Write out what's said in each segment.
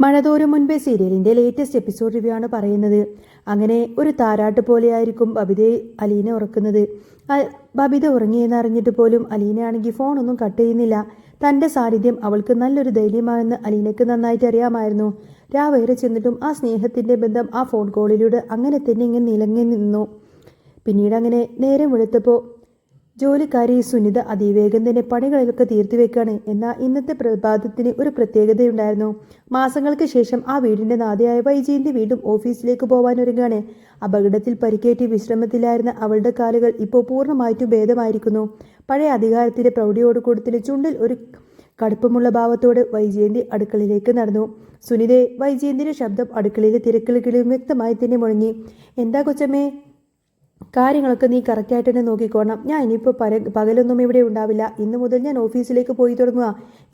മഴതോരും മുൻപേ സീരിയലിൻ്റെ latest episode review ആണ് പറയുന്നത്. അങ്ങനെ ഒരു താരാട്ട് പോലെയായിരിക്കും ബബിതയെ അലീന ഉറക്കുന്നത്. ബബിത ഉറങ്ങിയെന്ന് അറിഞ്ഞിട്ട് പോലും അലീനയാണെങ്കിൽ ഫോണൊന്നും കട്ട് ചെയ്യുന്നില്ല. തൻ്റെ സാന്നിധ്യം അവൾക്ക് നല്ലൊരു ധൈര്യമാണെന്ന് അലീനയ്ക്ക് നന്നായിട്ട് അറിയാമായിരുന്നു. രാവേറെ ചെന്നിട്ടും ആ സ്നേഹത്തിൻ്റെ ബന്ധം ആ ഫോൺ കോളിലൂടെ അങ്ങനെ തന്നെ ഇങ്ങനെ നിലങ്ങി നിന്നു. പിന്നീട് അങ്ങനെ നേരം വെളുത്തപ്പോൾ ജോലിക്കാരി സുനിത അതിവേഗം തന്നെ പണികളിലൊക്കെ തീർത്തു വെക്കാണ്. എന്നാൽ ഇന്നത്തെ പ്രഭാതത്തിന് ഒരു പ്രത്യേകതയുണ്ടായിരുന്നു. മാസങ്ങൾക്ക് ശേഷം ആ വീടിൻ്റെ നാഥയായ വൈജയന്തി വീണ്ടും ഓഫീസിലേക്ക് പോകാനൊരുങ്ങാണ്. അപകടത്തിൽ പരിക്കേറ്റ് വിശ്രമത്തിലായിരുന്ന അവളുടെ കാലുകൾ ഇപ്പോൾ പൂർണ്ണമായിട്ടും ഭേദമായിരിക്കുന്നു. പഴയ അധികാരത്തിൻ്റെ പ്രൗഢിയോടുകൂടത്തിൽ ചുണ്ടിൽ ഒരു കടുപ്പമുള്ള ഭാവത്തോടെ വൈജയന്തി അടുക്കളയിലേക്ക് നടന്നു. സുനിതയെ വൈജയന്തിയുടെ ശബ്ദം അടുക്കളയിലെ തിരക്കുകളിലും വ്യക്തമായി തന്നെ മുഴങ്ങി. എന്താ കൊച്ചമ്മേ? കാര്യങ്ങളൊക്കെ നീ കറക്റ്റായിട്ട് തന്നെ നോക്കിക്കോണം. ഞാൻ ഇനിയിപ്പോൾ പകലൊന്നും ഇവിടെ ഉണ്ടാവില്ല. ഇന്നു മുതൽ ഞാൻ ഓഫീസിലേക്ക് പോയി തുടങ്ങുക.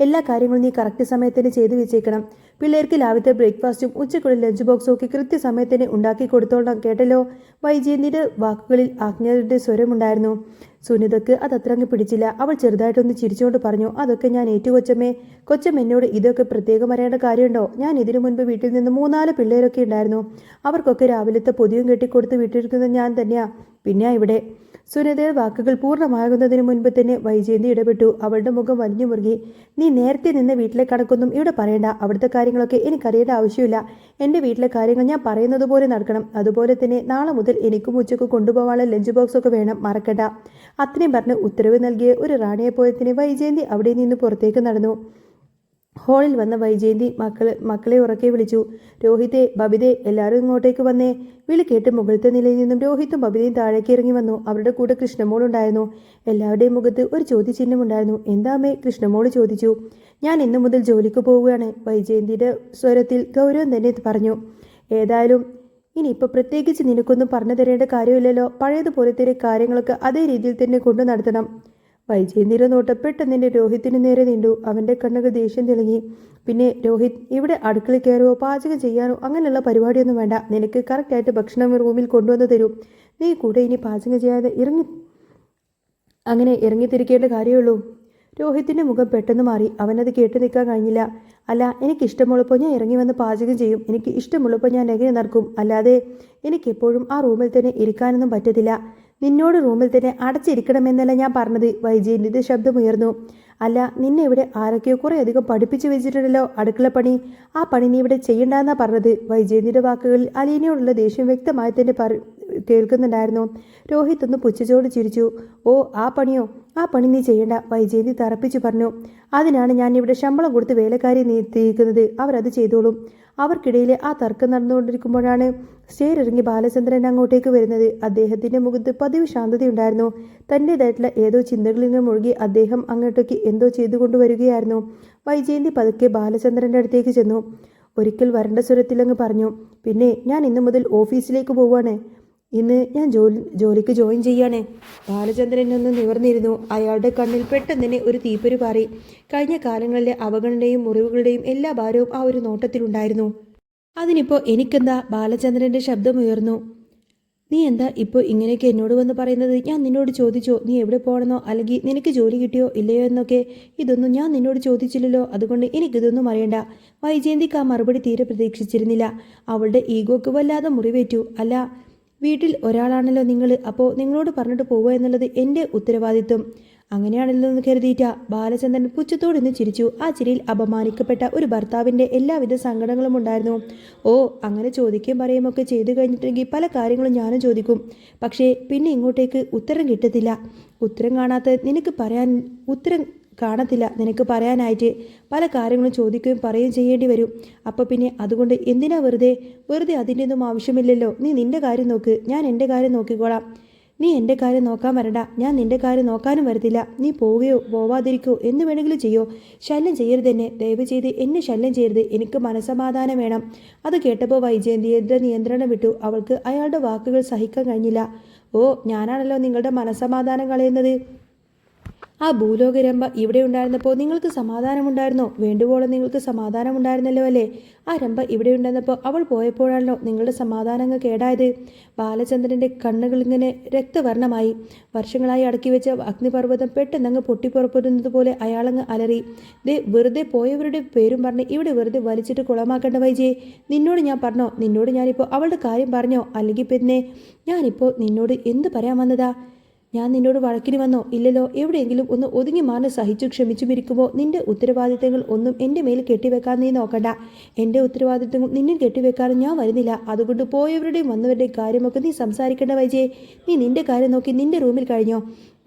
എല്ലാ കാര്യങ്ങളും നീ കറക്റ്റ് സമയത്തിന് ചെയ്തു വെച്ചേക്കണം. പിള്ളേർക്ക് രാവിലത്തെ ബ്രേക്ക്ഫാസ്റ്റും ഉച്ചക്കുള്ള ലഞ്ച് ബോക്സും ഒക്കെ കൃത്യസമയത്തിന് ഉണ്ടാക്കി കൊടുത്തോളാം, കേട്ടല്ലോ. വൈജയന്തിയുടെ വാക്കുകളിൽ ആജ്ഞയുടെ സ്വരമുണ്ടായിരുന്നു. സുനിതക്ക് അതത്ര അങ്ങ് പിടിച്ചില്ല. അവൾ ചെറുതായിട്ടൊന്ന് ചിരിച്ചുകൊണ്ട് പറഞ്ഞു, അതൊക്കെ ഞാൻ ഏറ്റു കൊച്ചമ്മേ. കൊച്ചമ്മ എന്നോട് ഇതൊക്കെ പ്രത്യേകം അറിയേണ്ട കാര്യമുണ്ടോ? ഞാൻ ഇതിനു മുൻപ് വീട്ടിൽ നിന്ന് 3-4 പിള്ളേരൊക്കെ ഉണ്ടായിരുന്നു. അവർക്കൊക്കെ രാവിലത്തെ പൊതിയും കെട്ടിക്കൊടുത്ത് വിട്ടിരിക്കുന്നത് ഞാൻ തന്നെയാ. പിന്നെ ഇവിടെ സുനിതയുടെ വാക്കുകൾ പൂർണ്ണമാകുന്നതിന് മുൻപ് തന്നെ വൈജയന്തി ഇടപെട്ടു. അവളുടെ മുഖം വലിഞ്ഞു മുറുകി. നീ നേരത്തെ നിന്ന് വീട്ടിലെ കണക്കൊന്നും ഇവിടെ പറയണ്ട. അവിടുത്തെ കാര്യങ്ങളൊക്കെ എനിക്കറിയേണ്ട ആവശ്യമില്ല. എൻ്റെ വീട്ടിലെ കാര്യങ്ങൾ ഞാൻ പറയുന്നത് പോലെ നടക്കണം. അതുപോലെ തന്നെ നാളെ മുതൽ എനിക്കും ഉച്ചക്ക് കൊണ്ടുപോകാനുള്ള ലഞ്ച് ബോക്സൊക്കെ വേണം, മറക്കണ്ട. അത്രയും പറഞ്ഞ് ഉത്തരവ് നൽകിയ ഒരു റാണിയെ പോലെ തന്നെ വൈജയന്തി അവിടെ നിന്ന് പുറത്തേക്ക് നടന്നു. ഹാളിൽ വന്ന വൈജയന്തി മക്കളെ ഉറക്കെ വിളിച്ചു. രോഹിത്തെ, ബബിതെ, എല്ലാവരും ഇങ്ങോട്ടേക്ക് വന്നേ. വിളി കേട്ട് മുകളിലത്തെ നിലയിൽ നിന്നും രോഹിത്തും ബബിതയും താഴേക്ക് ഇറങ്ങി വന്നു. അവരുടെ കൂടെ കൃഷ്ണമോളുണ്ടായിരുന്നു. എല്ലാവരുടെയും മുഖത്ത് ഒരു ചോദ്യചിഹ്നമുണ്ടായിരുന്നു. എന്താമേ? കൃഷ്ണമോള് ചോദിച്ചു. ഞാൻ ഇന്നു മുതൽ ജോലിക്ക് പോവുകയാണ്, വൈജയന്തിയുടെ സ്വരത്തിൽ ഗൗരവം തന്നെ പറഞ്ഞു. ഏതായാലും ഇനിയിപ്പോൾ പ്രത്യേകിച്ച് നിനക്കൊന്നും പറഞ്ഞു തരേണ്ട കാര്യമില്ലല്ലോ. പഴയതുപോലെ തന്നെ കാര്യങ്ങളൊക്കെ അതേ രീതിയിൽ തന്നെ കൊണ്ടു നടത്തണം. വൈജയന്തിയുടെ നോട്ടം പെട്ടെന്ന് രോഹിത്തിന് നേരെ നീണ്ടു. അവൻ്റെ കണ്ണുകൾ ദേഷ്യം തിളങ്ങി. പിന്നെ രോഹിത്, ഇവിടെ അടുക്കളയിൽ കയറുവോ പാചകം ചെയ്യാനോ അങ്ങനെയുള്ള പരിപാടിയൊന്നും വേണ്ട. നിനക്ക് കറക്റ്റായിട്ട് ഭക്ഷണം റൂമിൽ കൊണ്ടുവന്ന് തരും. നീ കൂടെ ഇനി പാചകം ചെയ്യാതെ ഇറങ്ങിത്തിരിക്കേണ്ട കാര്യമുള്ളൂ. രോഹിത്തിൻ്റെ മുഖം പെട്ടെന്ന് മാറി. അവനത് കേട്ട് നിൽക്കാൻ കഴിഞ്ഞില്ല. അല്ല, എനിക്കിഷ്ടമുള്ളപ്പോൾ ഞാൻ ഇറങ്ങി വന്ന് പാചകം ചെയ്യും. എനിക്ക് ഇഷ്ടമുള്ളപ്പോൾ ഞാൻ എങ്ങനെ നടക്കും. അല്ലാതെ എനിക്കെപ്പോഴും ആ റൂമിൽ തന്നെ ഇരിക്കാനൊന്നും പറ്റത്തില്ല. നിന്നോട് റൂമിൽ തന്നെ അടച്ചിരിക്കണമെന്നല്ല ഞാൻ പറഞ്ഞത്. വൈജയന്തിൻ്റെ ശബ്ദമുയർന്നു. അല്ല, നിന്നെ ഇവിടെ ആരൊക്കെയോ കുറേ അധികം പഠിപ്പിച്ചു വെച്ചിട്ടുണ്ടല്ലോ അടുക്കളപ്പണി. ആ പണി നീ ഇവിടെ ചെയ്യണ്ടെന്നാ പറഞ്ഞത്. വൈജയന്തിയുടെ വാക്കുകളിൽ അലീനയോടുള്ള ദേഷ്യം വ്യക്തമായി തന്നെ കേൾക്കുന്നുണ്ടായിരുന്നു. രോഹിത് ഒന്ന് പുച്ഛിച്ചോട് ചിരിച്ചു. ഓ, ആ പണിയോ? ആ പണി നീ ചെയ്യണ്ട, വൈജയന്തി തറപ്പിച്ചു പറഞ്ഞു. അതിനാണ് ഞാൻ ഇവിടെ ശമ്പളം കൊടുത്ത് വേലക്കാരി നിർത്തിയിരിക്കുന്നത്. അവരത് ചെയ്തോളും. അവർക്കിടയിൽ ആ തർക്കം നടന്നുകൊണ്ടിരിക്കുമ്പോഴാണ് സ്റ്റെയർ ഇറങ്ങി ബാലചന്ദ്രൻ അങ്ങോട്ടേക്ക് വരുന്നത്. അദ്ദേഹത്തിൻ്റെ മുഖത്ത് പതിവ് ശാന്തതയുണ്ടായിരുന്നു. തൻ്റേതായിട്ടുള്ള ഏതോ ചിന്തകളിൽ നിന്ന് മുഴുകി അദ്ദേഹം അങ്ങോട്ടേക്ക് എന്തോ ചെയ്തുകൊണ്ടുവരികയായിരുന്നു. വൈജയന്തി പതുക്കെ ബാലചന്ദ്രൻ്റെ അടുത്തേക്ക് ചെന്നു. ഒരിക്കൽ വരണ്ട സ്വരത്തിലങ്ങ് പറഞ്ഞു, പിന്നെ ഞാൻ ഇന്നു മുതൽ ഓഫീസിലേക്ക് പോവാണ്. ഇന്ന് ഞാൻ ജോലിക്ക് ജോയിൻ ചെയ്യാണ്. ബാലചന്ദ്രൻ ഒന്ന് നിവർന്നിരുന്നു. അയാളുടെ കണ്ണിൽ പെട്ടെന്ന് തന്നെ ഒരു തീപ്പൊരി പാറി. കഴിഞ്ഞ കാലങ്ങളിലെ അവഗണനയും മുറിവുകളുടെയും എല്ലാ ഭാരവും ആ ഒരു നോട്ടത്തിലുണ്ടായിരുന്നു. അതിനിപ്പോൾ എനിക്കെന്താ? ബാലചന്ദ്രൻ്റെ ശബ്ദമുയർന്നു. നീ എന്താ ഇപ്പോൾ ഇങ്ങനെയൊക്കെ എന്നോട് വന്ന് പറയുന്നത്? ഞാൻ നിന്നോട് ചോദിച്ചോ നീ എവിടെ പോകണമെന്നോ അല്ലെങ്കിൽ നിനക്ക് ജോലി കിട്ടിയോ ഇല്ലയോ എന്നൊക്കെ? ഇതൊന്നും ഞാൻ നിന്നോട് ചോദിച്ചില്ലല്ലോ. അതുകൊണ്ട് എനിക്കിതൊന്നും അറിയണ്ട. വൈജയന്തിക്ക് ആ മറുപടി തീരെ പ്രതീക്ഷിച്ചിരുന്നില്ല. അവളുടെ ഈഗോക്ക് വല്ലാതെ മുറിവേറ്റു. അല്ല, വീട്ടിൽ ഒരാളാണല്ലോ നിങ്ങൾ. അപ്പോൾ നിങ്ങളോട് പറഞ്ഞിട്ട് പോവുക എന്നുള്ളത് എൻ്റെ ഉത്തരവാദിത്വം. അങ്ങനെയാണല്ലോ എന്ന് കരുതിയിട്ട ബാലചന്ദ്രൻ പുച്ഛത്തോടൊന്ന് ചിരിച്ചു. ആ ചിരിയിൽ അപമാനിക്കപ്പെട്ട ഒരു ഭർത്താവിൻ്റെ എല്ലാവിധ സങ്കടങ്ങളും ഉണ്ടായിരുന്നു. ഓ, അങ്ങനെ ചോദിക്കുകയും പറയുമൊക്കെ ചെയ്തു കഴിഞ്ഞിട്ടെങ്കിൽ പല കാര്യങ്ങളും ഞാനും ചോദിക്കും. പക്ഷേ പിന്നെ ഇങ്ങോട്ടേക്ക് ഉത്തരം കിട്ടത്തില്ല. ഉത്തരം കാണത്തില്ല നിനക്ക് പറയാനായിട്ട്. പല കാര്യങ്ങളും ചോദിക്കുകയും പറയുകയും ചെയ്യേണ്ടി വരും. അപ്പോൾ പിന്നെ അതുകൊണ്ട് എന്തിനാ വെറുതെ അതിൻ്റെ ഒന്നും ആവശ്യമില്ലല്ലോ. നീ നിൻ്റെ കാര്യം നോക്ക്, ഞാൻ എൻ്റെ കാര്യം നോക്കിക്കോളാം. നീ എൻ്റെ കാര്യം നോക്കാൻ വരണ്ട, ഞാൻ നിൻ്റെ കാര്യം നോക്കാനും വരത്തില്ല. നീ പോവുകയോ പോവാതിരിക്കോ എന്ന് വേണമെങ്കിലും ചെയ്യോ. ശല്യം ചെയ്യരുത് എന്നെ, ദയവ് ചെയ്ത് എന്നെ ശല്യം ചെയ്യരുത്. എനിക്ക് മനസ്സമാധാനം വേണം. അത് കേട്ടപ്പോൾ വൈജയന്തിയുടെ നിയന്ത്രണം വിട്ടു. അവൾക്ക് അയാളുടെ വാക്കുകൾ സഹിക്കാൻ കഴിഞ്ഞില്ല. ഓ, ഞാനാണല്ലോ നിങ്ങളുടെ മനസ്സമാധാനം കളയുന്നത്. ആ ഭൂലോകരമ്പ ഇവിടെ ഉണ്ടായിരുന്നപ്പോൾ നിങ്ങൾക്ക് സമാധാനമുണ്ടായിരുന്നോ? വേണ്ടുവോളം നിങ്ങൾക്ക് സമാധാനമുണ്ടായിരുന്നല്ലോ അല്ലേ? ആ രമ്പ ഇവിടെ ഉണ്ടായിരുന്നപ്പോൾ അവൾ പോയപ്പോഴാണല്ലോ നിങ്ങളുടെ സമാധാനം അങ്ങ് കേടായത്. ബാലചന്ദ്രൻ്റെ കണ്ണുകൾ ഇങ്ങനെ രക്തവർണ്ണമായി. വർഷങ്ങളായി അടക്കി വെച്ച അഗ്നിപർവ്വതം പെട്ടെന്നങ്ങ് പൊട്ടിപ്പുറപ്പെടുന്നത് പോലെ അയാളങ്ങ് അലറി. ദേ, വെറുതെ പോയവരുടെ പേരും പറഞ്ഞ് ഇവിടെ വെറുതെ വലിച്ചിട്ട് കുളമാക്കേണ്ട വൈജയെ. നിന്നോട് ഞാൻ പറഞ്ഞോ? നിന്നോട് ഞാനിപ്പോൾ അവളുടെ കാര്യം പറഞ്ഞോ? അല്ലെങ്കിൽ പിന്നെ ഞാനിപ്പോൾ നിന്നോട് എന്ത് പറയാൻ വന്നതാ? ഞാൻ നിന്നോട് വഴക്കിന് വന്നോ? ഇല്ലല്ലോ. എവിടെയെങ്കിലും ഒന്ന് ഒതുങ്ങി മാറി സഹിച്ചു ക്ഷമിച്ചുമിരിക്കുമ്പോൾ നിന്റെ ഉത്തരവാദിത്തങ്ങൾ ഒന്നും എൻ്റെ മേൽ കെട്ടിവെക്കാൻ നീ നോക്കണ്ട. എൻ്റെ ഉത്തരവാദിത്തങ്ങൾ നിന്നിൽ കെട്ടിവെക്കാനും ഞാൻ വരുന്നില്ല. അതുകൊണ്ട് പോയവരുടെയും വന്നവരുടെയും കാര്യമൊക്കെ നീ സംസാരിക്കേണ്ട വൈജയെ. നീ നിന്റെ കാര്യം നോക്കി നിന്റെ റൂമിൽ കഴിഞ്ഞോ?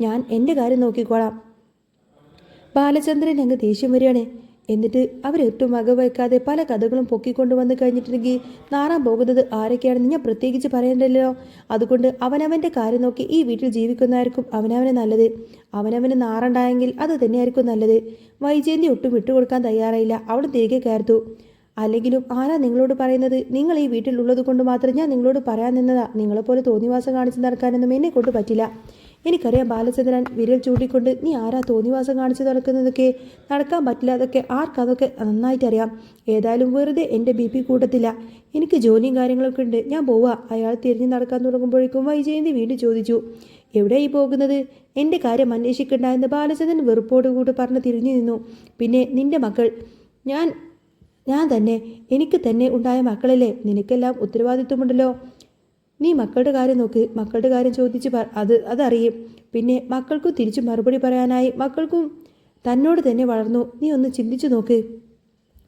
ഞാൻ എൻ്റെ കാര്യം നോക്കിക്കോളാം. ബാലചന്ദ്രൻ അങ്ങ് ദേഷ്യം വരികയാണ്. എന്നിട്ട് അവരൊട്ടും വകവയ്ക്കാതെ പല കഥകളും പൊക്കിക്കൊണ്ട് വന്നു കഴിഞ്ഞിട്ടുണ്ടെങ്കിൽ നാറാൻ പോകുന്നത് ആരൊക്കെയാണെന്ന് ഞാൻ പ്രത്യേകിച്ച് പറയണ്ടല്ലോ. അതുകൊണ്ട് അവനവൻ്റെ കാര്യം നോക്കി ഈ വീട്ടിൽ ജീവിക്കുന്നതായിരിക്കും അവനവന് നല്ലത്. അവനവന് നാറുണ്ടായെങ്കിൽ അത് തന്നെയായിരിക്കും നല്ലത്. വൈജയന്തി ഒട്ടും വിട്ടുകൊടുക്കാൻ തയ്യാറായില്ല. അവൾ തിരികെ കയർത്തു. അല്ലെങ്കിലും ആരാ നിങ്ങളോട് പറയുന്നത്? നിങ്ങൾ ഈ വീട്ടിലുള്ളത് കൊണ്ട് മാത്രം ഞാൻ നിങ്ങളോട് പറയാൻ നിന്നതാ. നിങ്ങളെപ്പോലെ തോന്നിവാസം കാണിച്ച് നടക്കാനൊന്നും എന്നെ കൊണ്ട് പറ്റില്ല. എനിക്കറിയാം. ബാലചന്ദ്രൻ വിരൽ ചൂണ്ടിക്കൊണ്ട്, നീ ആരാ തോന്നിവാസം കാണിച്ച് നടക്കുന്നതൊക്കെ? നടക്കാൻ പറ്റില്ല. അതൊക്കെ ആർക്കതൊക്കെ നന്നായിട്ടറിയാം. ഏതായാലും വെറുതെ എൻ്റെ BP കൂട്ടത്തില്ല. എനിക്ക് ജോലിയും കാര്യങ്ങളൊക്കെ ഉണ്ട്. ഞാൻ പോവാ. അയാൾ തിരിഞ്ഞ് നടക്കാൻ തുടങ്ങുമ്പോഴേക്കും വൈജയന്തി വീണ്ടും ചോദിച്ചു, എവിടെയായി പോകുന്നത്? എൻ്റെ കാര്യം അന്വേഷിക്കണ്ട എന്ന് ബാലചന്ദ്രൻ വെറുപ്പോടുകൂടി പറഞ്ഞ് തിരിഞ്ഞു നിന്നു. പിന്നെ നിന്റെ മക്കൾ? ഞാൻ തന്നെ. എനിക്ക് തന്നെ ഉണ്ടായ മക്കളല്ലേ? നിനക്കെല്ലാം ഉത്തരവാദിത്വമുണ്ടല്ലോ. നീ മക്കളുടെ കാര്യം നോക്ക്. മക്കളുടെ കാര്യം ചോദിച്ച് അതറിയും. പിന്നെ മക്കൾക്കും തിരിച്ചു മറുപടി പറയാനായി മക്കൾക്കും തന്നോട് തന്നെ വളർന്നു. നീ ഒന്ന് ചിന്തിച്ചു നോക്ക്.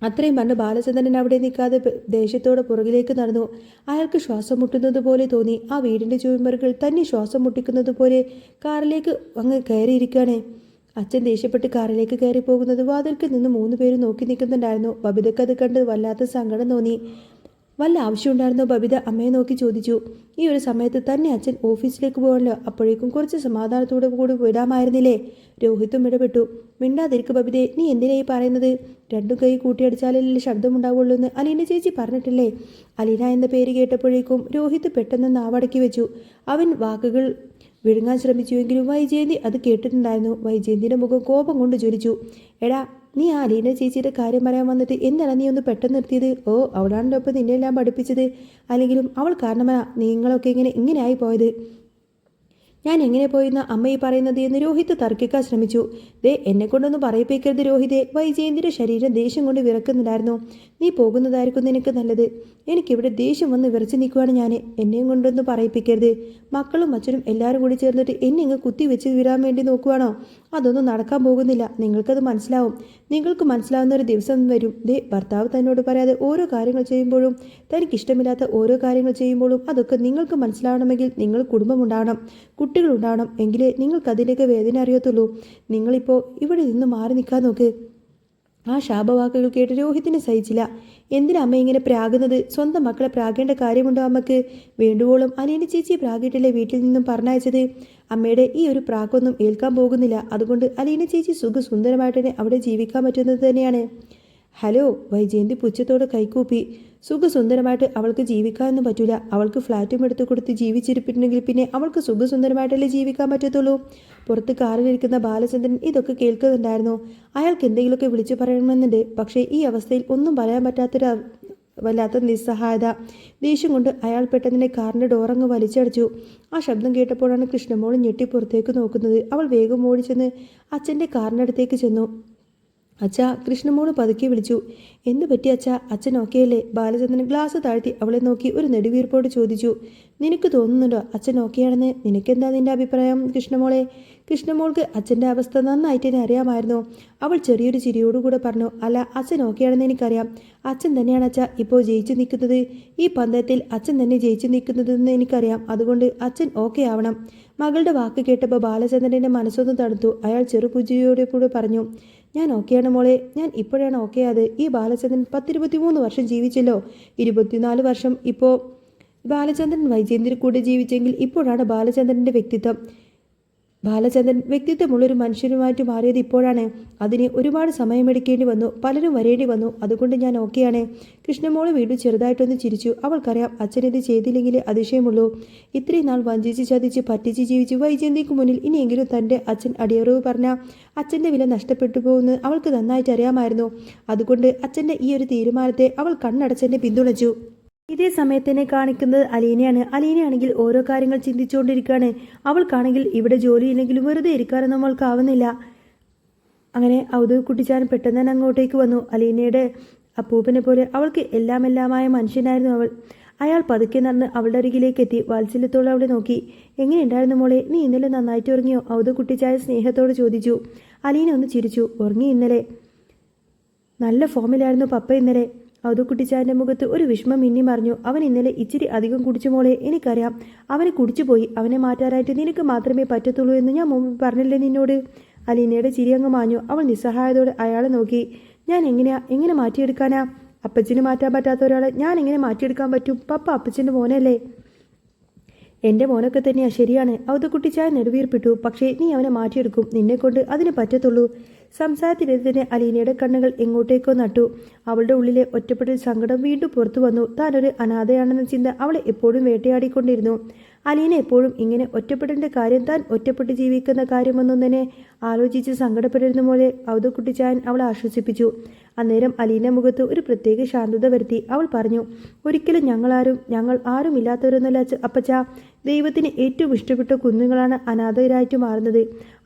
അത്രയും പറഞ്ഞ് ബാലചന്ദ്രൻ അവിടെ നിൽക്കാതെ ദേഷ്യത്തോടെ പുറകിലേക്ക് നടന്നു. അയാൾക്ക് ശ്വാസം മുട്ടുന്നത് പോലെ തോന്നി. ആ വീടിൻ്റെ ചുമരുകൾ തന്നെ ശ്വാസം മുട്ടിക്കുന്നത് പോലെ കാറിലേക്ക് അങ്ങ് കയറിയിരിക്കുകയാണ്. അച്ഛൻ ദേഷ്യപ്പെട്ട് കാറിലേക്ക് കയറി പോകുന്നത് വാതിൽക്ക് നിന്ന് 3 പേരും നോക്കി നിൽക്കുന്നുണ്ടായിരുന്നു. ബബിതയ്ക്ക് അത് കണ്ട് വല്ലാത്ത സങ്കടം തോന്നി. വല്ല ആവശ്യമുണ്ടായിരുന്നോ? ബബിത അമ്മയെ നോക്കി ചോദിച്ചു. ഈ ഒരു സമയത്ത് തന്നെ അച്ഛൻ ഓഫീസിലേക്ക് പോകണല്ലോ. അപ്പോഴേക്കും കുറച്ച് സമാധാനത്തോടെ കൂടി വിടാമായിരുന്നില്ലേ? രോഹിത്തും ഇടപെട്ടു. മിണ്ടാതിരിക്ക് ബബിതേ. നീ എന്തിനായി പറയുന്നത്? 2 കൈ കൂട്ടിയടിച്ചാലല്ലേ ശബ്ദമുണ്ടാവുള്ളൂ എന്ന് അലീന ചേച്ചി പറഞ്ഞിട്ടില്ലേ? അലീന എന്ന പേര് കേട്ടപ്പോഴേക്കും രോഹിത്ത് പെട്ടെന്ന് നാവടക്കി വെച്ചു. അവൻ വാക്കുകൾ വിഴുങ്ങാൻ ശ്രമിച്ചുവെങ്കിലും വൈജയന്തി അത് കേട്ടിട്ടുണ്ടായിരുന്നു. വൈജയന്തിയുടെ മുഖം കോപം കൊണ്ട് ജ്വലിച്ചു. എടാ, നീ ആ അലീന ചേച്ചിയുടെ കാര്യം പറയാൻ വന്നിട്ട് എന്താണ് നീ ഒന്ന് പെട്ടെന്ന് നിർത്തിയത്? ഓ, അവളാണല്ലോ ഇപ്പം നിന്നെല്ലാം പഠിപ്പിച്ചത്. അല്ലെങ്കിലും അവൾ കാരണമാണ് നിങ്ങളൊക്കെ ഇങ്ങനെ ആയി പോയത്. ഞാൻ എങ്ങനെ പോയെന്ന അമ്മ ഈ പറയുന്നത് എന്ന് രോഹിത് തർക്കിക്കാൻ ശ്രമിച്ചു. ദേ, എന്നെ കൊണ്ടൊന്നും പറയിപ്പിക്കരുത് രോഹിതേ. വൈജയന്തിയുടെ ശരീരം ദേഷ്യം കൊണ്ട് വിറക്കുന്നുണ്ടായിരുന്നു. നീ പോകുന്നതായിരിക്കും നിനക്ക് നല്ലത്. എനിക്കിവിടെ ദേഷ്യം വന്ന് വിറച്ച് നിൽക്കുവാണ് ഞാൻ. എന്നെയും കൊണ്ടൊന്നും പറയിപ്പിക്കരുത്. മക്കളും അച്ഛനും എല്ലാവരും കൂടി ചേർന്നിട്ട് എന്നെ ഇങ്ങ് കുത്തി വെച്ച് വിടാൻ വേണ്ടി നോക്കുവാണോ? അതൊന്നും നടക്കാൻ പോകുന്നില്ല. നിങ്ങൾക്കത് മനസ്സിലാവും. നിങ്ങൾക്ക് മനസ്സിലാവുന്ന ഒരു ദിവസം വരും. ദേ, ഭർത്താവ് തന്നോട് പറയാതെ ഓരോ കാര്യങ്ങൾ ചെയ്യുമ്പോഴും തനിക്കിഷ്ടമില്ലാത്ത ഓരോ കാര്യങ്ങൾ ചെയ്യുമ്പോഴും അതൊക്കെ നിങ്ങൾക്ക് മനസ്സിലാവണമെങ്കിൽ നിങ്ങൾ കുടുംബമുണ്ടാവണം, കുട്ടികളുണ്ടാവണം. എങ്കിലേ നിങ്ങൾക്കതിൻ്റെയൊക്കെ വേദന അറിയത്തുള്ളൂ. നിങ്ങളിപ്പോൾ ഇവിടെ നിന്ന് മാറി നിൽക്കാൻ നോക്ക്. ആ ശാപവാക്കുകൾ കേട്ട് രോഹിതിനെ സഹിച്ചില്ല. എന്തിനാ അമ്മ ഇങ്ങനെ പ്രാകുന്നത്? സ്വന്തം മക്കളെ പ്രാകേണ്ട കാര്യമുണ്ടോ അമ്മക്ക്? വേണ്ടുവോളം അലീന ചേച്ചി പ്രാകിയിട്ടല്ലേ വീട്ടിൽ നിന്നും പറഞ്ഞയച്ചത്. അമ്മയുടെ ഈ ഒരു പ്രാക്കൊന്നും ഏൽക്കാൻ പോകുന്നില്ല. അതുകൊണ്ട് അലീന ചേച്ചി സുഖസുന്ദരമായിട്ട് തന്നെ അവിടെ ജീവിക്കാൻ പറ്റുന്നത് തന്നെയാണ്. ഹലോ, വൈജയന്തി പുച്ഛത്തോടെ കൈകൂപ്പി. സുഖസുന്ദരമായിട്ട് അവൾക്ക് ജീവിക്കാനൊന്നും പറ്റില്ല. അവൾക്ക് ഫ്ലാറ്റും എടുത്തു കൊടുത്ത് ജീവിച്ചിരിപ്പിട്ടുണ്ടെങ്കിൽ പിന്നെ അവൾക്ക് സുഖസുന്ദരമായിട്ടല്ലേ ജീവിക്കാൻ പറ്റത്തുള്ളൂ. പുറത്ത് കാറിലിരിക്കുന്ന ബാലചന്ദ്രൻ ഇതൊക്കെ കേൾക്കുന്നുണ്ടായിരുന്നു. അയാൾക്ക് എന്തെങ്കിലുമൊക്കെ വിളിച്ചു പറയണമെന്നുണ്ട്. പക്ഷേ ഈ അവസ്ഥയിൽ ഒന്നും പറയാൻ പറ്റാത്തൊരു വല്ലാത്ത നിസ്സഹായത. ദേഷ്യം കൊണ്ട് അയാൾ പെട്ടെന്ന് കാറിൻ്റെ ഡോറങ്ങ് വലിച്ചടച്ചു. ആ ശബ്ദം കേട്ടപ്പോഴാണ് കൃഷ്ണമോൾ ഞെട്ടി പുറത്തേക്ക് നോക്കുന്നത്. അവൾ വേഗം ഓടിച്ചെന്ന് അച്ഛൻ്റെ കാറിനടുത്തേക്ക് ചെന്നു. അച്ഛാ, കൃഷ്ണമോള് പതുക്കെ വിളിച്ചു. എന്ത് പറ്റി അച്ഛാ? അച്ഛൻ ഓക്കെയല്ലേ? ബാലചന്ദ്രൻ ഗ്ലാസ് താഴ്ത്തി അവളെ നോക്കി ഒരു നെടുവീർപ്പോട് ചോദിച്ചു. നിനക്ക് തോന്നുന്നുണ്ടോ അച്ഛൻ ഓക്കെയാണെന്ന്? നിനക്കെന്താ നിന്റെ അഭിപ്രായം കൃഷ്ണമോളെ? കൃഷ്ണമോൾക്ക് അച്ഛൻ്റെ അവസ്ഥ നന്നായിട്ട് തന്നെ അറിയാമായിരുന്നു. അവൾ ചെറിയൊരു ചിരിയോടുകൂടെ പറഞ്ഞു. അല്ല, അച്ഛൻ ഓക്കെയാണെന്ന് എനിക്കറിയാം. അച്ഛൻ തന്നെയാണ് അച്ഛാ ഇപ്പോൾ ജയിച്ചു നിൽക്കുന്നത്. ഈ പന്തയത്തിൽ അച്ഛൻ തന്നെ ജയിച്ചു നിൽക്കുന്നതെന്ന് എനിക്കറിയാം. അതുകൊണ്ട് അച്ഛൻ ഓക്കെ ആവണം. മകളുടെ വാക്ക് കേട്ടപ്പോൾ ബാലചന്ദ്രൻ്റെ മനസ്സൊന്നും തണുത്തു. അയാൾ ചെറുപുജിയോടെ കൂടെ പറഞ്ഞു. ഞാൻ ഓക്കെയാണ് മോളെ. ഞാൻ ഇപ്പോഴാണ് ഓക്കെ ആയത്. ഈ ബാലചന്ദ്രൻ 10-23 വർഷം ജീവിച്ചല്ലോ. 24 വർഷം ഇപ്പോൾ ബാലചന്ദ്രൻ വൈജയന്തിന് കൂടെ ജീവിച്ചെങ്കിൽ ഇപ്പോഴാണ് ബാലചന്ദ്രൻ്റെ വ്യക്തിത്വം ബാലചന്ദ്രൻ വ്യക്തിത്വമുള്ളൊരു മനുഷ്യനുമായിട്ട് മാറിയത് ഇപ്പോഴാണ്. അതിന് ഒരുപാട് സമയമെടുക്കേണ്ടി വന്നു, പലരും വരേണ്ടി വന്നു. അതുകൊണ്ട് ഞാൻ ഓക്കെയാണ്. കൃഷ്ണമോള് വീണ്ടും ചെറുതായിട്ടൊന്ന് ചിരിച്ചു. അവൾക്കറിയാം അച്ഛനിത് ചെയ്തില്ലെങ്കിൽ അതിശയമുള്ളൂ. ഇത്രയും നാൾ വഞ്ചിച്ച് ചതിച്ച് പറ്റിച്ച് ജീവിച്ച് വൈജയന്തിക്ക് മുന്നിൽ ഇനിയെങ്കിലും തൻ്റെ അച്ഛൻ അടിയറവ് പറഞ്ഞ അച്ഛൻ്റെ വില നഷ്ടപ്പെട്ടു പോകുമെന്ന് അവൾക്ക് നന്നായിട്ട് അറിയാമായിരുന്നു. അതുകൊണ്ട് അച്ഛൻ്റെ ഈ ഒരു തീരുമാനത്തെ അവൾ കണ്ണടച്ചെന്നെ പിന്തുണച്ചു. ഇതേ സമയത്തന്നെ കാണിക്കുന്നത് അലീനയാണ്. അലീനയാണെങ്കിൽ ഓരോ കാര്യങ്ങൾ ചിന്തിച്ചുകൊണ്ടിരിക്കുകയാണ്. അവൾക്കാണെങ്കിൽ ഇവിടെ ജോലിയില്ലെങ്കിലും വെറുതെ ഇരിക്കാനൊന്നും അവൾക്കാവുന്നില്ല. അങ്ങനെ ഔദ്യോഗിക കുട്ടിച്ചാൻ പെട്ടെന്ന് തന്നെ അങ്ങോട്ടേക്ക് വന്നു. അലീനയുടെ അപ്പൂപ്പനെ പോലെ അവൾക്ക് എല്ലാമായ മനുഷ്യനായിരുന്നു അവൾ. അയാൾ പതുക്കെ നടന്ന് അവളുടെ അരികിലേക്ക് എത്തി വാത്സല്യത്തോടെ അവളെ നോക്കി. എങ്ങനെയുണ്ടായിരുന്നു മോളെ, നീ ഇന്നലെ നന്നായിട്ട് ഉറങ്ങിയോ? ഔദ്യോഗിക കുട്ടിച്ചായ സ്നേഹത്തോട് ചോദിച്ചു. അലീന ഒന്ന് ചിരിച്ചു. ഉറങ്ങി ഇന്നലെ. നല്ല ഫോമിലായിരുന്നു പപ്പ ഇന്നലെ. ഔദുക്കുട്ടിച്ചായൻ്റെ മുഖത്ത് ഒരു വിഷമം മിന്നി മറിഞ്ഞു. അവൻ ഇന്നലെ ഇച്ചിരി അധികം കുടിച്ചു മോളെ, എനിക്കറിയാം. അവനെ കുടിച്ചുപോയി. അവനെ മാറ്റാനായിട്ട് നിനക്ക് മാത്രമേ പറ്റത്തുള്ളൂ എന്ന് ഞാൻ മുമ്പ് പറഞ്ഞില്ലേ നിന്നോട്? അലീനയുടെ ചിരി അങ്ങ് മാഞ്ഞു. അവൾ നിസ്സഹായതയോടെ അയാളെ നോക്കി. ഞാൻ എങ്ങനെ മാറ്റിയെടുക്കാനാ? അപ്പച്ചന് മാറ്റാൻ പറ്റാത്ത ഒരാളെ ഞാൻ എങ്ങനെ മാറ്റിയെടുക്കാൻ പറ്റും? പപ്പ അപ്പച്ചൻ്റെ മോനല്ലേ? എൻ്റെ മോനൊക്കെ തന്നെയാ, ശരിയാണ്. ഔദുക്കുട്ടിച്ചായ നെടുവീർപ്പിട്ടു. പക്ഷേ നീ അവനെ മാറ്റിയെടുക്കും. നിന്നെക്കൊണ്ട് അതിന് പറ്റത്തുള്ളൂ. സംസാരത്തിനിടെ തന്നെ അലീനയുടെ കണ്ണുകൾ എങ്ങോട്ടേക്കോ നട്ടു. അവളുടെ ഉള്ളിലെ ഒറ്റപ്പെട്ട സങ്കടം വീണ്ടും പുറത്തു വന്നു. താനൊരു അനാഥയാണെന്ന ചിന്ത അവളെ എപ്പോഴും വേട്ടയാടിക്കൊണ്ടിരുന്നു. അലീന എപ്പോഴും ഇങ്ങനെ ഒറ്റപ്പെടേണ്ട കാര്യം, താൻ ഒറ്റപ്പെട്ട് ജീവിക്കുന്ന കാര്യമൊന്നും തന്നെ ആലോചിച്ച് സങ്കടപ്പെട്ടിരുന്ന പോലെ ഔദുക്കുട്ടിച്ചായൻ അവളെ ആശ്വസിപ്പിച്ചു. അന്നേരം അലീന മുഖത്ത് ഒരു പ്രത്യേക ശാന്തത വരുത്തി. അവൾ പറഞ്ഞു, ഒരിക്കലും ഞങ്ങൾ ആരും ഇല്ലാത്തവരൊന്നുമല്ല അപ്പച്ച. ദൈവത്തിന് ഏറ്റവും ഇഷ്ടപ്പെട്ട കുഞ്ഞുങ്ങളാണ് അനാഥരായിട്ട് മാറുന്നത്.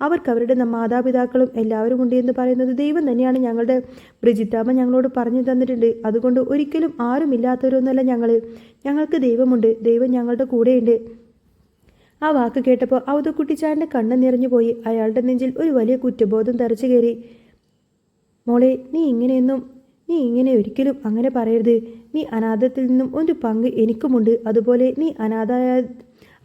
അവർക്ക് അവരുടെ മാതാപിതാക്കളും എല്ലാവരും ഉണ്ട് എന്ന് പറയുന്നത് ദൈവം തന്നെയാണ്. ഞങ്ങളുടെ ബ്രിജിത്താമ്മ ഞങ്ങളോട് പറഞ്ഞു തന്നിട്ടുണ്ട്. അതുകൊണ്ട് ഒരിക്കലും ആരും ഇല്ലാത്തവരൊന്നുമല്ല ഞങ്ങൾക്ക് ദൈവമുണ്ട്. ദൈവം ഞങ്ങളുടെ കൂടെയുണ്ട്. ആ വാക്ക് കേട്ടപ്പോൾ ഔദുക്കുട്ടിച്ചായൻ്റെ കണ്ണ് നിറഞ്ഞുപോയി. അയാളുടെ നെഞ്ചിൽ ഒരു വലിയ കുറ്റബോധം തറച്ചു കയറി. മോളെ, നീ ഇങ്ങനെ ഒരിക്കലും അങ്ങനെ പറയരുത്. നീ അനാഥത്തിൽ നിന്നും ഒരു പങ്ക് എനിക്കുമുണ്ട്. അതുപോലെ നീ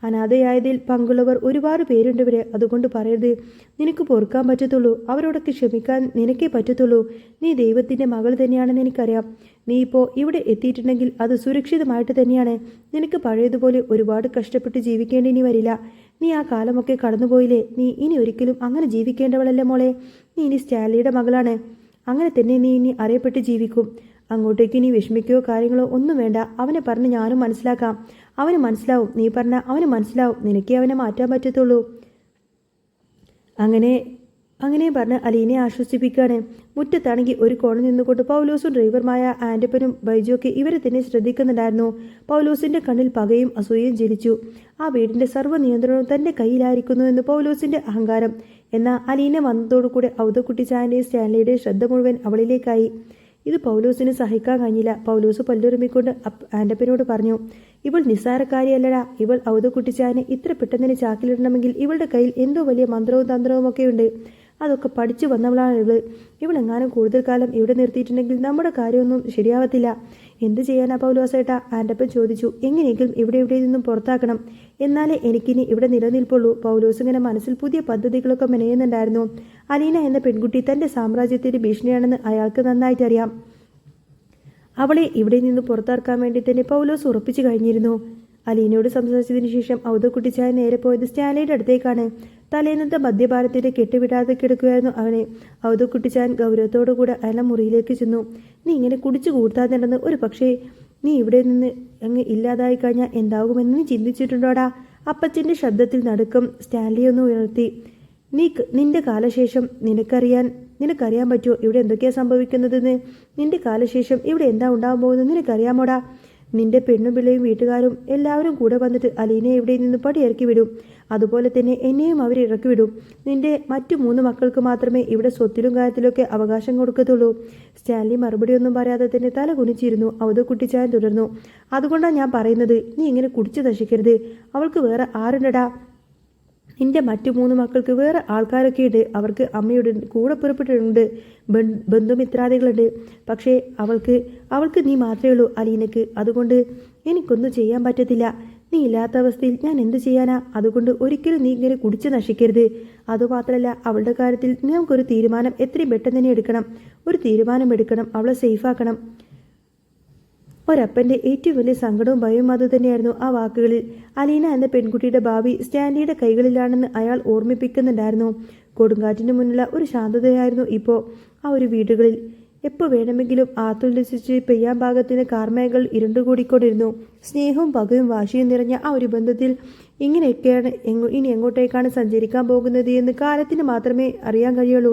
അനാഥയായതിൽ പങ്കുള്ളവർ ഒരുപാട് പേരുണ്ട് ഇവിടെ. അതുകൊണ്ട് പറയരുത്. നിനക്ക് പൊറുക്കാൻ പറ്റത്തുള്ളൂ. അവരോടൊക്കെ ക്ഷമിക്കാൻ നിനക്കേ പറ്റത്തുള്ളൂ. നീ ദൈവത്തിൻ്റെ മകൾ തന്നെയാണെന്ന് എനിക്കറിയാം. നീ ഇപ്പോൾ ഇവിടെ എത്തിയിട്ടുണ്ടെങ്കിൽ അത് സുരക്ഷിതമായിട്ട് തന്നെയാണ്. നിനക്ക് പഴയതുപോലെ ഒരുപാട് കഷ്ടപ്പെട്ട് ജീവിക്കേണ്ടി ഇനി വരില്ല. നീ ആ കാലമൊക്കെ കടന്നുപോയില്ലേ? നീ ഇനി ഒരിക്കലും അങ്ങനെ ജീവിക്കേണ്ടവളല്ലേ മോളെ. നീ ഇനി സ്റ്റാലിയുടെ മകളാണ്. അങ്ങനെ തന്നെ നീ ഇനി അറിയപ്പെട്ട് ജീവിക്കും. അങ്ങോട്ടേക്ക് നീ വിഷമിക്കുകയോ കാര്യങ്ങളോ ഒന്നും വേണ്ട. അവനെ പറഞ്ഞ് ഞാനും മനസ്സിലാക്കാം. അവന് മനസ്സിലാവും. നീ പറഞ്ഞ അവന് മനസ്സിലാവും. നിനക്കേ അവനെ മാറ്റാൻ പറ്റത്തുള്ളൂ. അങ്ങനെ പറഞ്ഞ് അലീനെ ആശ്വസിപ്പിക്കുകയാണ്. മുറ്റത്താണെങ്കിൽ ഒരു കോണിൽ നിന്നുകൊണ്ട് പൗലോസും ഡ്രൈവർമായ ആൻഡപ്പനും ബൈജുവൊക്കെ ഇവരെ തന്നെ ശ്രദ്ധിക്കുന്നുണ്ടായിരുന്നു. പൗലോസിന്റെ കണ്ണിൽ പകയും അസൂയയും ജനിച്ചു. ആ വീടിന്റെ സർവ്വ നിയന്ത്രണവും തന്റെ കയ്യിലായിരിക്കുന്നു എന്ന് പൗലോസിന്റെ അഹങ്കാരം. എന്നാൽ അലീന വന്നതോടുകൂടെ ഔദക്കുട്ടിച്ചായന്റെയും സ്റ്റാൻലിയുടെയും ശ്രദ്ധ മുഴുവൻ അവളിലേക്കായി. ഇത് പൗലോസിന് സഹിക്കാൻ കഴിഞ്ഞില്ല. പൗലോസ് പല്ലുറുമ്മിക്കൊണ്ട് ആൻഡപ്പനോട് പറഞ്ഞു, ഇവൾ നിസ്സാരക്കാരിയല്ലടാ. ഇവൾ ഔദക്കുട്ടിച്ചായനെ ഇത്ര പെട്ടെന്ന് ചാക്കിലിടണമെങ്കിൽ ഇവളുടെ കയ്യിൽ എന്തോ വലിയ മന്ത്രവും തന്ത്രവും ഒക്കെ ഉണ്ട്. അതൊക്കെ പഠിച്ചു വന്നവളാണ് ഇവളെങ്ങാനും കൂടുതൽ കാലം ഇവിടെ നിർത്തിയിട്ടുണ്ടെങ്കിൽ നമ്മുടെ കാര്യമൊന്നും ശരിയാവത്തില്ല. എന്ത് ചെയ്യാനാ പൗലോസേട്ടാ? ആൻഡപ്പൻ ചോദിച്ചു. എങ്ങനെയെങ്കിലും ഇവിടെ നിന്നും പുറത്താക്കണം. എന്നാലേ എനിക്കിനി ഇവിടെ നിലനിൽപ്പുള്ളൂ. പൗലോസ് ഇങ്ങനെ മനസ്സിൽ പുതിയ പദ്ധതികളൊക്കെ മെനയുന്നുണ്ടായിരുന്നു. അലീന എന്ന പെൺകുട്ടി തൻ്റെ സാമ്രാജ്യത്തിന്റെ ഭീഷണിയാണെന്ന് അയാൾക്ക് നന്നായിട്ട് അറിയാം. അവളെ ഇവിടെ നിന്ന് പുറത്താക്കാൻ വേണ്ടി തന്നെ പൗലോസ് ഉറപ്പിച്ചു കഴിഞ്ഞിരുന്നു. അലീനയോട് സംസാരിച്ചതിന് ശേഷം ഔദക്കുട്ടിച്ചായ നേരെ പോയത് സ്റ്റാലിയുടെ അടുത്തേക്കാണ്. തലേന്നത്തെ മദ്യപാനത്തിന്റെ കെട്ടുവിടാതെ കിടക്കുകയായിരുന്നു അവനെ. ഔദക്കുട്ടിച്ചാൻ ഗൗരവത്തോടുകൂടെ അയാളെ മുറിയിലേക്ക് ചെന്നു. നീ ഇങ്ങനെ കുടിച്ചു കൂട്ടാതെണ്ടെന്ന് ഒരു പക്ഷേ നീ ഇവിടെ നിന്ന് അങ്ങ് ഇല്ലാതായി കഴിഞ്ഞാൽ എന്താകുമെന്ന് നീ ചിന്തിച്ചിട്ടുണ്ടോടാ? അപ്പച്ചൻ്റെ ശബ്ദത്തിൽ നടുക്കം സ്റ്റാൻലി ഒന്ന് ഉയർത്തി. നിന്റെ കാലശേഷം നിനക്കറിയാൻ പറ്റുമോ ഇവിടെ എന്തൊക്കെയാ സംഭവിക്കുന്നതെന്ന്? നിന്റെ കാലശേഷം ഇവിടെ എന്താ ഉണ്ടാകാൻ പോകുന്നത് നിനക്കറിയാമോടാ? നിന്റെ പെണ്ണും പിള്ളയും വീട്ടുകാരും എല്ലാവരും കൂടെ വന്നിട്ട് അലീനയെ ഇവിടെ നിന്ന് പടിയിറക്കി വിടും. അതുപോലെ തന്നെ എന്നെയും അവർ ഇറക്കി വിടും. നിന്റെ മറ്റു 3 മക്കൾക്ക് മാത്രമേ ഇവിടെ സ്വത്തിലും കാര്യത്തിലൊക്കെ അവകാശം കൊടുക്കത്തുള്ളൂ. സ്റ്റാൻലി മറുപടിയൊന്നും പറയാതെ തന്നെ തല കുനിച്ചിരുന്നു. ഔദക്കുട്ടിച്ചായൻ തുടർന്നു. അതുകൊണ്ടാണ് ഞാൻ പറയുന്നത്, നീ ഇങ്ങനെ കുടിച്ചു നശിക്കരുത്. അവൾക്ക് വേറെ ആരുണ്ടടാ? നിന്റെ മറ്റു 3 മക്കൾക്ക് വേറെ ആൾക്കാരൊക്കെ ഉണ്ട്. അവർക്ക് അമ്മയുടെ കൂടെ പുറപ്പെട്ടിട്ടുണ്ട്, ബന്ധുമിത്രാദികളുണ്ട്. പക്ഷേ അവൾക്ക് നീ മാത്രമേ ഉള്ളൂ അലീനക്ക്. അതുകൊണ്ട് എനിക്കൊന്നും ചെയ്യാൻ പറ്റത്തില്ല. നീ ഇല്ലാത്ത അവസ്ഥയിൽ ഞാൻ എന്ത് ചെയ്യാനാ? അതുകൊണ്ട് ഒരിക്കലും നീ ഇങ്ങനെ കുടിച്ച് നശിക്കരുത്. അതുമാത്രമല്ല, അവളുടെ കാര്യത്തിൽ നമുക്കൊരു തീരുമാനം എത്രയും പെട്ടെന്ന് തന്നെ എടുക്കണം. ഒരു തീരുമാനം എടുക്കണം. അവളെ സേഫാക്കണം. ഒരപ്പൻ്റെ ഏറ്റവും വലിയ സങ്കടവും ഭയവും അതുതന്നെയായിരുന്നു ആ വാക്കുകളിൽ. അലീന എന്ന പെൺകുട്ടിയുടെ ഭാവി സ്റ്റാൻലിയുടെ കൈകളിലാണെന്ന് അയാൾ ഓർമ്മിപ്പിക്കുന്നുണ്ടായിരുന്നു. കൊടുങ്കാറ്റിന് മുന്നിലുള്ള ഒരു ശാന്തതയായിരുന്നു ഇപ്പോൾ ആ ഒരു വീടുകളിൽ. എപ്പോൾ വേണമെങ്കിലും ആത്തുല്ലസിച്ച് പെയ്യാൻ പാകത്തിന് കാർമേഘങ്ങൾ ഇരുണ്ടുകൂടിക്കൊണ്ടിരുന്നു. സ്നേഹവും പകയും വാശിയും നിറഞ്ഞ ആ ഒരു ബന്ധത്തിൽ ഇങ്ങനെയൊക്കെയാണ് ഇനി എങ്ങോട്ടേക്കാണ് സഞ്ചരിക്കാൻ പോകുന്നത് എന്ന് കാലത്തിന് മാത്രമേ അറിയാൻ കഴിയുള്ളൂ.